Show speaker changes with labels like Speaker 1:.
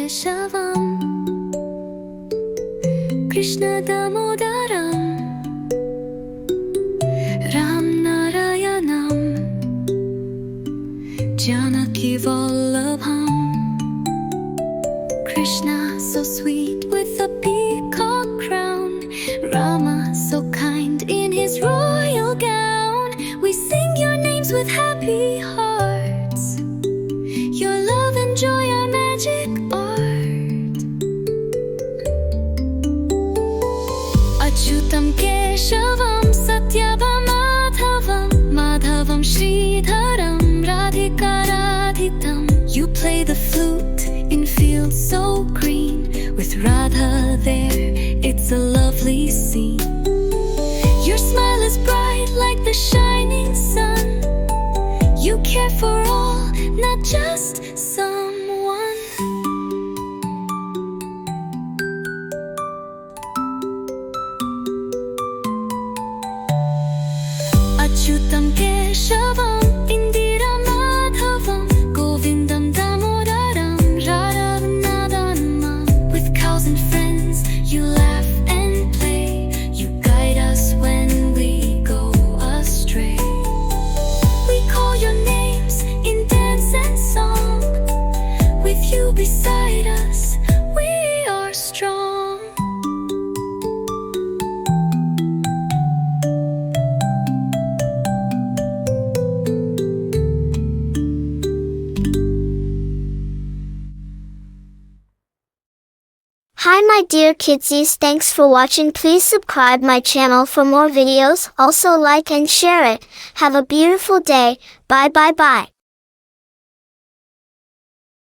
Speaker 1: Keshavam, Krishna Damodaram, Ram Narayanam, Janaki Vallabham. Krishna so sweet with a peacock crown, Rama so kind in his royal gown. We sing your names with happy hearts, your love and joy are magic art. Achyutam Keshavam Satyabham Madhavam, Madhavam Sridharam Radhikaradhitam. You play the flute in fields so green, with Radha there, it's a lovely scene. Your smile is bright like the shining sun. You care for all, not just someone. Achyutam Keshavam Indira Madhavam, Govindam Damodaram Radha-nadanam. With cows and friends you laugh and play, you guide us when we go astray. We call your names in dance and song, with you beside us we are strong.
Speaker 2: Hi my dear Kidzies, thanks for watching. Please subscribe my channel for more videos. Also like and share it. Have a beautiful day. Bye bye bye.